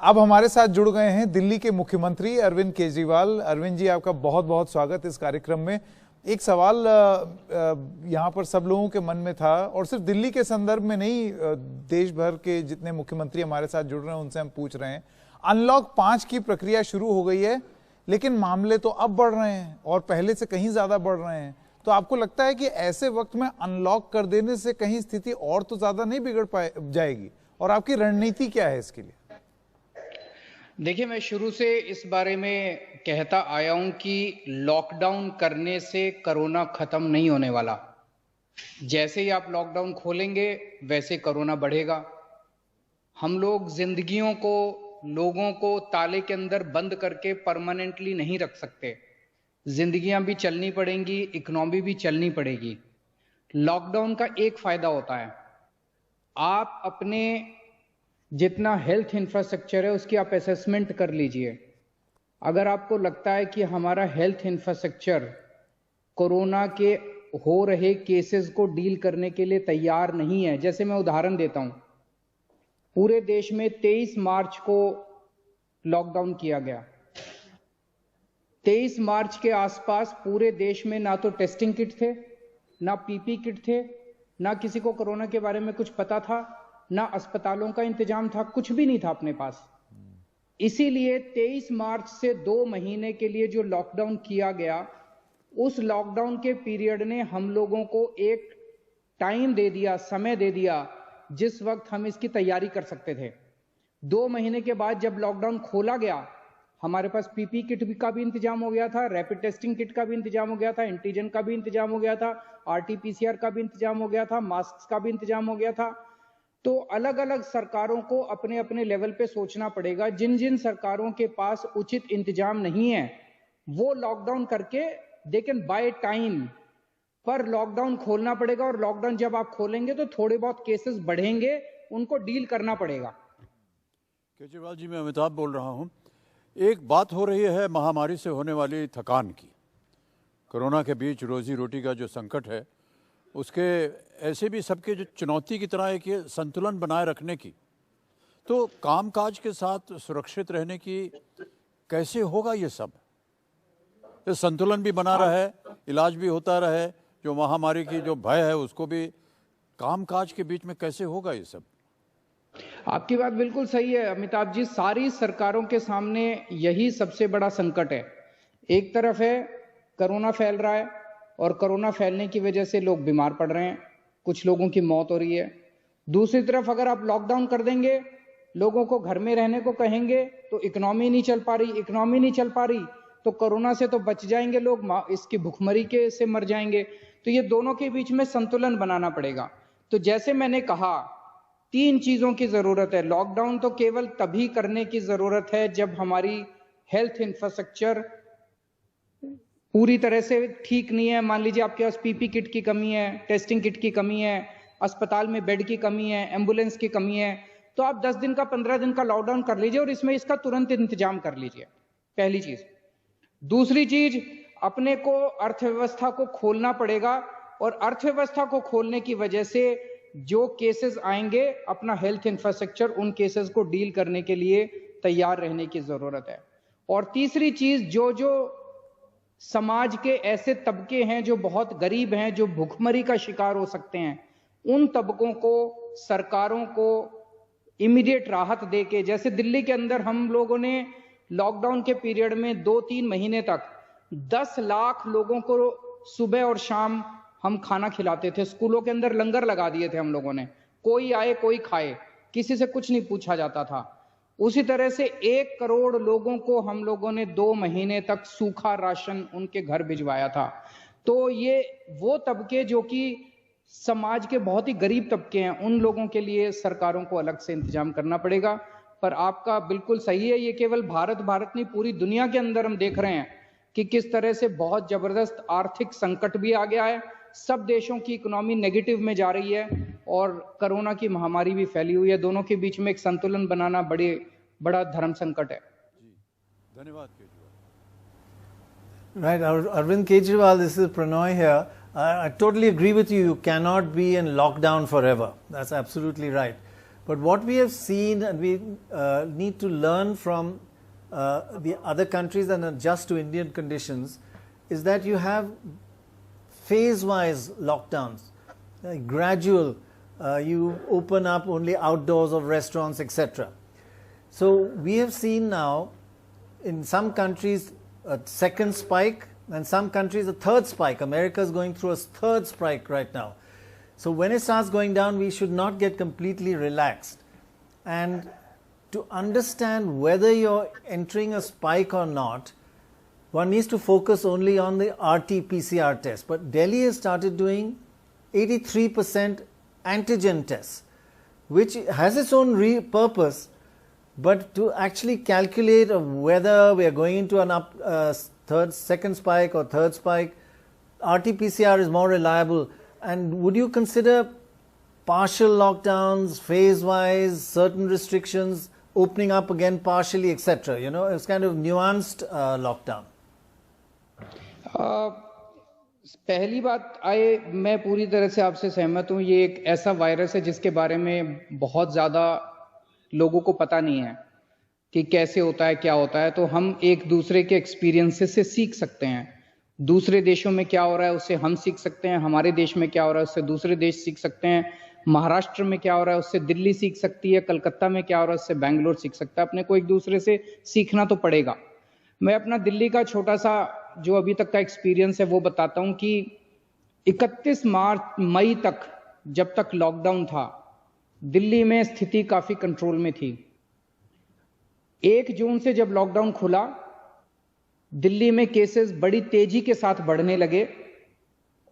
अब हमारे साथ जुड़ गए हैं दिल्ली के मुख्यमंत्री अरविंद केजरीवाल। अरविंद जी, आपका बहुत बहुत स्वागत इस कार्यक्रम में। एक सवाल यहाँ पर सब लोगों के मन में था, और सिर्फ दिल्ली के संदर्भ में नहीं, देश भर के जितने मुख्यमंत्री हमारे साथ जुड़ रहे हैं उनसे हम पूछ रहे हैं। अनलॉक 5 की प्रक्रिया शुरू हो गई है, लेकिन मामले तो अब बढ़ रहे हैं और पहले से कहीं ज्यादा बढ़ रहे हैं। तो आपको लगता है कि ऐसे वक्त में अनलॉक कर देने से कहीं स्थिति और तो ज्यादा नहीं बिगड़ जाएगी, और आपकी रणनीति क्या है इसके लिए? देखिए, मैं शुरू से इस बारे में कहता आया हूं कि लॉकडाउन करने से कोरोना खत्म नहीं होने वाला। जैसे ही आप लॉकडाउन खोलेंगे वैसे कोरोना बढ़ेगा। हम लोग जिंदगियों को, लोगों को ताले के अंदर बंद करके परमानेंटली नहीं रख सकते। जिंदगियां भी चलनी पड़ेंगी, इकोनॉमी भी चलनी पड़ेगी। लॉकडाउन का एक फायदा होता है, आप अपने जितना हेल्थ इंफ्रास्ट्रक्चर है उसकी आप असेसमेंट कर लीजिए। अगर आपको लगता है कि हमारा हेल्थ इंफ्रास्ट्रक्चर कोरोना के हो रहे केसेस को डील करने के लिए तैयार नहीं है, जैसे मैं उदाहरण देता हूं, पूरे देश में 23 मार्च को लॉकडाउन किया गया। 23 मार्च के आसपास पूरे देश में ना तो टेस्टिंग किट थे, ना पीपी किट थे, ना किसी को कोरोना के बारे में कुछ पता था, ना अस्पतालों का इंतजाम था, कुछ भी नहीं था अपने पास। इसीलिए 23 मार्च से 2 महीने के लिए जो लॉकडाउन किया गया, उस लॉकडाउन के पीरियड ने हम लोगों को एक टाइम दे दिया, समय दे दिया, जिस वक्त हम इसकी तैयारी कर सकते थे। 2 महीने के बाद जब लॉकडाउन खोला गया, हमारे पास पीपी किट का भी इंतजाम हो गया था, रैपिड टेस्टिंग किट का भी इंतजाम हो गया था, एंटीजन का भी इंतजाम हो गया था, आरटीपीसीआर का भी इंतजाम हो गया था, मास्क का भी इंतजाम हो गया था। तो अलग अलग सरकारों को अपने अपने लेवल पे सोचना पड़ेगा। जिन जिन सरकारों के पास उचित इंतजाम नहीं है, वो लॉकडाउन करके दे कैन बाय टाइम, पर लॉकडाउन खोलना पड़ेगा। और लॉकडाउन जब आप खोलेंगे तो थोड़े बहुत केसेस बढ़ेंगे, उनको डील करना पड़ेगा। केजरीवाल जी, मैं अमिताभ बोल रहा हूं। एक बात हो रही है महामारी से होने वाली थकान की। कोरोना के बीच रोजी रोटी का जो संकट है, उसके ऐसे भी सबके जो चुनौती की तरह एक ये संतुलन बनाए रखने की, तो कामकाज के साथ सुरक्षित रहने की कैसे होगा ये सब? ये संतुलन भी बना रहे, इलाज भी होता रहे, जो महामारी की जो भय है उसको भी, कामकाज के बीच में कैसे होगा ये सब? आपकी बात बिल्कुल सही है अमिताभ जी। सारी सरकारों के सामने यही सबसे बड़ा संकट है। एक तरफ है कोरोना फैल रहा है, और कोरोना फैलने की वजह से लोग बीमार पड़ रहे हैं, कुछ लोगों की मौत हो रही है। दूसरी तरफ अगर आप लॉकडाउन कर देंगे, लोगों को घर में रहने को कहेंगे, तो इकोनॉमी नहीं चल पा रही। इकोनॉमी नहीं चल पा रही तो कोरोना से तो बच जाएंगे लोग, इसकी भुखमरी के से मर जाएंगे। तो ये दोनों के बीच में संतुलन बनाना पड़ेगा। तो जैसे मैंने कहा, 3 चीजों की जरूरत है। लॉकडाउन तो केवल तभी करने की जरूरत है जब हमारी हेल्थ इंफ्रास्ट्रक्चर पूरी तरह से ठीक नहीं है। मान लीजिए आपके पास पीपी किट की कमी है, टेस्टिंग किट की कमी है, अस्पताल में बेड की कमी है, एम्बुलेंस की कमी है, तो आप 10 दिन का, 15 दिन का लॉकडाउन कर लीजिए और इसमें इसका तुरंत इंतजाम कर लीजिए। पहली चीज। दूसरी चीज, अपने को अर्थव्यवस्था को खोलना पड़ेगा, और अर्थव्यवस्था को खोलने की वजह से जो केसेस आएंगे, अपना हेल्थ इंफ्रास्ट्रक्चर उन केसेस को डील करने के लिए तैयार रहने की जरूरत है। और तीसरी चीज, जो समाज के ऐसे तबके हैं जो बहुत गरीब हैं, जो भुखमरी का शिकार हो सकते हैं, उन तबकों को, सरकारों को इमीडिएट राहत देके, जैसे दिल्ली के अंदर हम लोगों ने लॉकडाउन के पीरियड में 2-3 महीने तक 10 लाख लोगों को सुबह और शाम हम खाना खिलाते थे। स्कूलों के अंदर लंगर लगा दिए थे हम लोगों ने, कोई आए कोई खाए, किसी से कुछ नहीं पूछा जाता था। उसी तरह से 1 करोड़ लोगों को हम लोगों ने 2 महीने तक सूखा राशन उनके घर भिजवाया था। तो ये वो तबके जो कि समाज के बहुत ही गरीब तबके हैं, उन लोगों के लिए सरकारों को अलग से इंतजाम करना पड़ेगा। पर आपका बिल्कुल सही है, ये केवल भारत नहीं, पूरी दुनिया के अंदर हम देख रहे हैं कि किस तरह से बहुत जबरदस्त आर्थिक संकट भी आ गया है। सब देशों की इकोनॉमी नेगेटिव में जा रही है और कोरोना की महामारी भी फैली हुई है। दोनों के बीच में एक संतुलन बनाना बड़ा धर्म संकट है। धन्यवाद Kejriwal. Right, Arvind Kejriwal, this is Pranoy here. I totally agree with you. You cannot be in lockdown forever. That's absolutely right. But what we have seen, and we need to learn from the other countries and adjust to Indian conditions, is that you have phase-wise lockdowns, gradual. You open up only outdoors of restaurants, etc. So we have seen now in some countries a second spike, and some countries a third spike. America is going through a third spike right now. So when it starts going down, we should not get completely relaxed. And to understand whether you're entering a spike or not, one needs to focus only on the RT-PCR test. But Delhi has started doing 83% antigen tests, which has its own purpose, but to actually calculate whether we are going into an second spike or third spike, RT-PCR is more reliable. And would you consider partial lockdowns, phase-wise, certain restrictions, opening up again partially, etc.? You know, it's kind of nuanced lockdown. पहली बात मैं पूरी तरह से आपसे सहमत हूं। ये एक ऐसा वायरस है जिसके बारे में बहुत ज़्यादा लोगों को पता नहीं है कि कैसे होता है, क्या होता है। तो हम एक दूसरे के एक्सपीरियंसेस से सीख सकते हैं। दूसरे देशों में क्या हो रहा है उससे हम सीख सकते हैं, हमारे देश में क्या हो रहा है उससे दूसरे देश सीख सकते हैं, महाराष्ट्र में क्या हो रहा है उससे दिल्ली सीख सकती है, कलकत्ता में क्या हो रहा है उससे बेंगलोर सीख सकता है। अपने को एक दूसरे से सीखना तो पड़ेगा। मैं अपना दिल्ली का छोटा सा जो अभी तक का एक्सपीरियंस है वो बताता हूं कि 31 मई तक जब तक लॉकडाउन था, दिल्ली में स्थिति काफी कंट्रोल में थी। 1 जून से जब लॉकडाउन खुला, दिल्ली में केसेस बड़ी तेजी के साथ बढ़ने लगे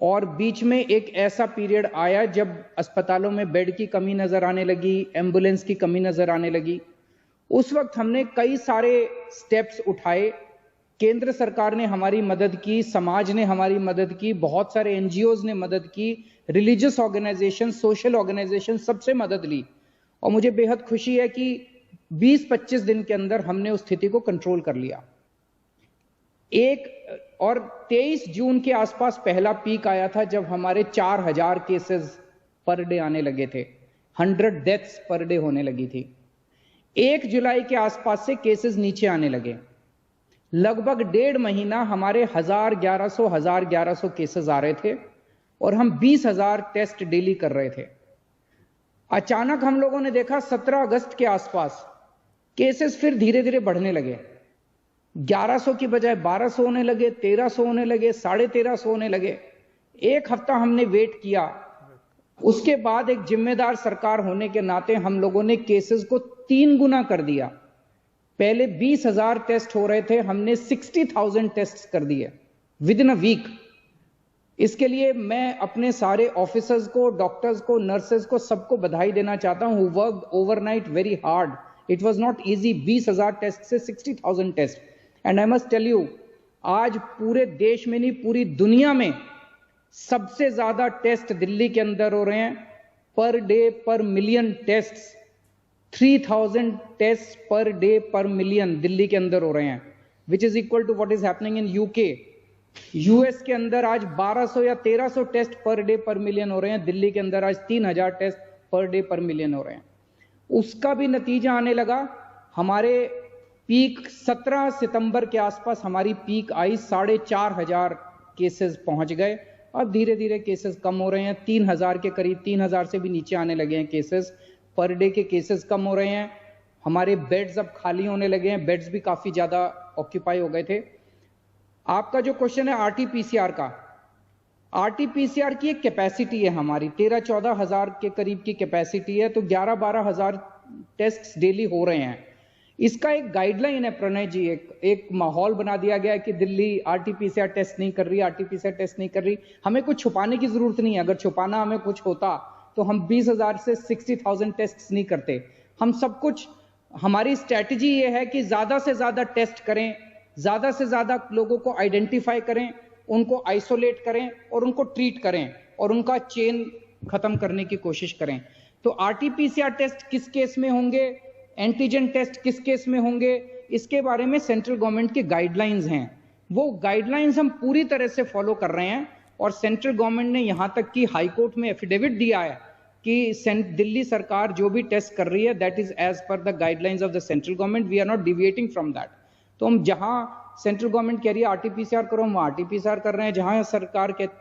और बीच में एक ऐसा पीरियड आया जब अस्पतालों में बेड की कमी नजर आने लगी, एम्बुलेंस की कमी नजर आने लगी। उस वक्त हमने कई सारे स्टेप्स उठाए। केंद्र सरकार ने हमारी मदद की, समाज ने हमारी मदद की, बहुत सारे एनजीओज ने मदद की, रिलीजियस ऑर्गेनाइजेशन, सोशल ऑर्गेनाइजेशन, सबसे मदद ली। और मुझे बेहद खुशी है कि 20-25 दिन के अंदर हमने उस स्थिति को कंट्रोल कर लिया। 23 जून के आसपास पहला पीक आया था जब हमारे 4000 केसेस पर डे आने लगे थे, 100 डेथ्स पर डे होने लगी थी। 1 जुलाई के आसपास से केसेस नीचे आने लगे। लगभग 1.5 महीना हमारे 1100 केसेस आ रहे थे और हम 20,000 टेस्ट डेली कर रहे थे। अचानक हम लोगों ने देखा 17 अगस्त के आसपास केसेस फिर धीरे धीरे बढ़ने लगे। 1100 की बजाय 1200 होने लगे, 1300 होने लगे, 1350 होने लगे। 1 हफ्ता हमने वेट किया। उसके बाद एक जिम्मेदार सरकार होने के नाते हम लोगों ने केसेस को 3 गुना कर दिया। पहले 20,000 टेस्ट हो रहे थे, हमने 60,000 टेस्ट कर दिए विद इन अ वीक। इसके लिए मैं अपने सारे ऑफिसर्स को, डॉक्टर्स को, नर्सेस को, सबको बधाई देना चाहता हूं। Who worked overnight very hard. It was not easy. 20,000 test से 60,000 test. And I must tell you, आज पूरे देश में नहीं पूरी दुनिया में सबसे ज्यादा टेस्ट दिल्ली के अंदर हो रहे हैं। Per day per million test, 3000 test per day per million Delhi के अंदर हो रहे हैं, which is equal to what is happening in UK. US के अंदर आज 1200 या 1300 test per day per million हो रहे हैं। दिल्ली के अंदर आज 3000 test per day per million हो रहे हैं। उसका भी नतीजा आने लगा। हमारे पीक 17 सितंबर के आसपास हमारी पीक आई, 4,500 केसेस पहुंच गए। अब धीरे धीरे केसेस कम हो रहे हैं, 3,000 के करीब, 3,000 से भी नीचे आने लगे हैं केसेस। पर डे के केसेस कम हो रहे हैं। हमारे बेड्स अब खाली होने लगे हैं, बेड्स भी काफी ज्यादा ऑक्यूपाई हो गए थे। आपका जो क्वेश्चन है आरटीपीसीआर का, आरटीपीसीआर की एक कैपेसिटी है हमारी, 13-14 हजार के करीब की कैपेसिटी है, तो 11-12 हजार टेस्ट डेली हो रहे हैं। इसका एक गाइडलाइन है प्रणय जी, एक माहौल बना दिया गया है कि दिल्ली आरटीपीसीआर टेस्ट नहीं कर रही, आरटीपीसीआर टेस्ट नहीं कर रही। हमें कुछ छुपाने की जरूरत नहीं है। अगर छुपाना हमें कुछ होता तो हम 20,000 से 60,000 टेस्ट नहीं करते। हम सब कुछ, हमारी स्ट्रैटेजी ये है कि ज्यादा से ज्यादा टेस्ट करें, ज्यादा से ज्यादा लोगों को आइडेंटिफाई करें, उनको आइसोलेट करें और उनको ट्रीट करें और उनका चेन खत्म करने की कोशिश करें। तो आरटीपीसीआर टेस्ट किस केस में होंगे, एंटीजन टेस्ट किस केस में होंगे, इसके बारे में सेंट्रल गवर्नमेंट की गाइडलाइंस हैं। वो गाइडलाइंस हम पूरी तरह से फॉलो कर रहे हैं और सेंट्रल गवर्नमेंट ने यहां तक कि हाई कोर्ट में एफिडेविट दिया है कि दिल्ली सरकार जो भी टेस्ट कर रही है that is as per the guidelines of the central government, we are not deviating from that. तो हम जहां सेंट्रल गवर्नमेंट कह रही है आरटीपीसीआर करो, हम आरटीपीसीआर कर रहे हैं। जहां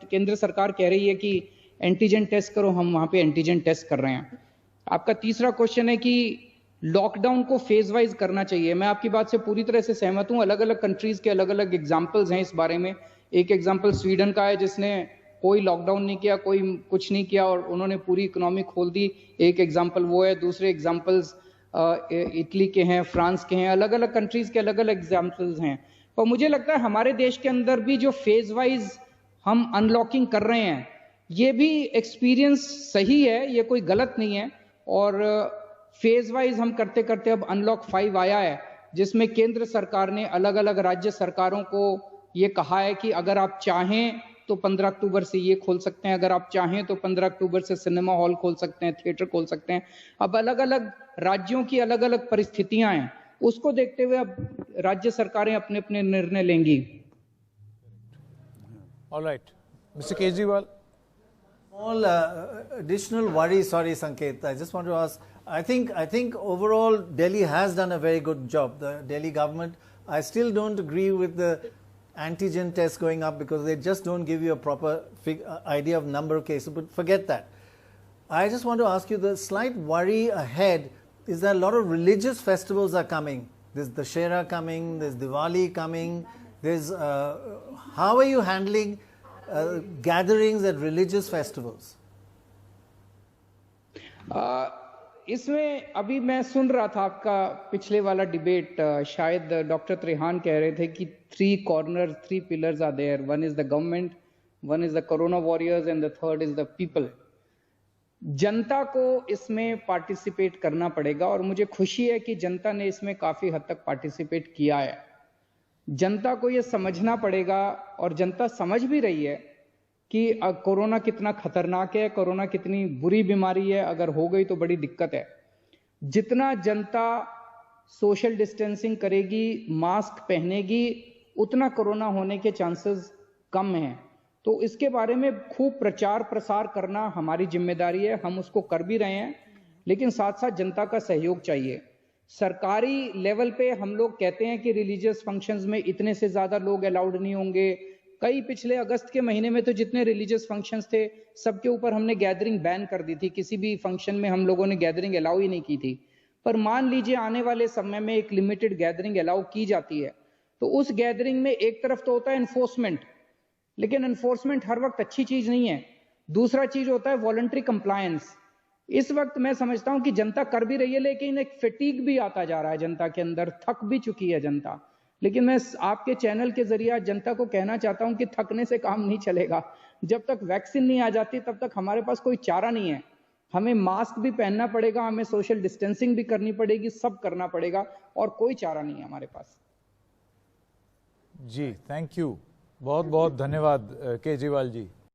केंद्र सरकार कह रही है कि एंटीजन टेस्ट करो, हम वहां पे एंटीजन टेस्ट कर रहे हैं। आपका तीसरा क्वेश्चन है कि लॉकडाउन को फेज वाइज करना चाहिए। मैं आपकी बात से पूरी तरह से सहमत हूं। अलग अलग कंट्रीज के अलग अलग एग्जांपल्स हैं इस बारे में। एक एग्जांपल स्वीडन का है जिसने कोई लॉकडाउन नहीं किया, कोई कुछ नहीं किया और उन्होंने पूरी इकोनॉमी खोल दी। एक एग्जांपल वो है। दूसरे एग्जांपल्स इटली के हैं, फ्रांस के हैं। अलग अलग कंट्रीज के अलग अलग एग्जांपल्स हैं। पर मुझे लगता है हमारे देश के अंदर भी जो फेज वाइज हम अनलॉकिंग कर रहे हैं, ये भी एक्सपीरियंस सही है, ये कोई गलत नहीं है। और फेज वाइज हम करते करते अब अनलॉक 5 आया है, जिसमें केंद्र सरकार ने अलग अलग राज्य सरकारों को ये कहा है कि अगर आप चाहें तो 15 अक्टूबर से ये खोल सकते हैं, अगर आप चाहें तो 15 अक्टूबर से सिनेमा हॉल खोल सकते हैं, थिएटर खोल सकते हैं। अब अलग अलग राज्यों की अलग अलग परिस्थितियां हैं, उसको देखते हुए अब राज्य सरकारें अपने अपने निर्णय लेंगी। All right, Mr. Kejriwal. Small additional worry, sorry Sanket, I just want to ask, I think overall Delhi has done a very good job, the Delhi government. I still don't agree with the antigen tests going up because they just don't give you a proper idea of number of cases, but forget that. I just want to ask you, the slight worry ahead is that a lot of religious festivals are coming. There's Dussehra coming, there's Diwali coming, there's, how are you handling gatherings at religious festivals? इसमें अभी मैं सुन रहा था आपका पिछले वाला debate, शायद doctor Trehan कह रहे थे कि 3 pillars are there. One is the government, one is the corona warriors and the third is the people. जनता को इसमें पार्टिसिपेट करना पड़ेगा और मुझे खुशी है कि जनता ने इसमें काफी हद तक पार्टिसिपेट किया है। जनता को यह समझना पड़ेगा और जनता समझ भी रही है कि कोरोना कितना खतरनाक है, कोरोना कितनी बुरी बीमारी है, अगर हो गई तो बड़ी दिक्कत है। जितना जनता सोशल डिस्टेंसिंग करेगी, मास्क पहनेगी, उतना कोरोना होने के चांसेस कम हैं। तो इसके बारे में खूब प्रचार प्रसार करना हमारी जिम्मेदारी है, हम उसको कर भी रहे हैं, लेकिन साथ साथ जनता का सहयोग चाहिए। सरकारी लेवल पे हम लोग कहते हैं कि रिलीजियस फंक्शंस में इतने से ज्यादा लोग अलाउड नहीं होंगे। कई पिछले अगस्त के महीने में तो जितने रिलीजियस फंक्शंस थे सबके ऊपर हमने गैदरिंग बैन कर दी थी, किसी भी फंक्शन में हम लोगों ने गैदरिंग अलाउ ही नहीं की थी। पर मान लीजिए आने वाले समय में एक लिमिटेड गैदरिंग अलाउ की जाती है, तो उस गैदरिंग में एक तरफ तो होता है एनफोर्समेंट, लेकिन एनफोर्समेंट हर वक्त अच्छी चीज नहीं है। दूसरा चीज होता है वॉलंटरी कंप्लायंस। इस वक्त मैं समझता हूं कि जनता कर भी रही है, लेकिन एक फटीग भी आता जा रहा है जनता के अंदर, थक भी चुकी है जनता। लेकिन मैं आपके चैनल के जरिए जनता को कहना चाहता हूं कि थकने से काम नहीं चलेगा। जब तक वैक्सीन नहीं आ जाती तब तक हमारे पास कोई चारा नहीं है। हमें मास्क भी पहनना पड़ेगा, हमें सोशल डिस्टेंसिंग भी करनी पड़ेगी, सब करना पड़ेगा और कोई चारा नहीं है हमारे पास। जी, थैंक यू, बहुत बहुत धन्यवाद केजरीवाल जी।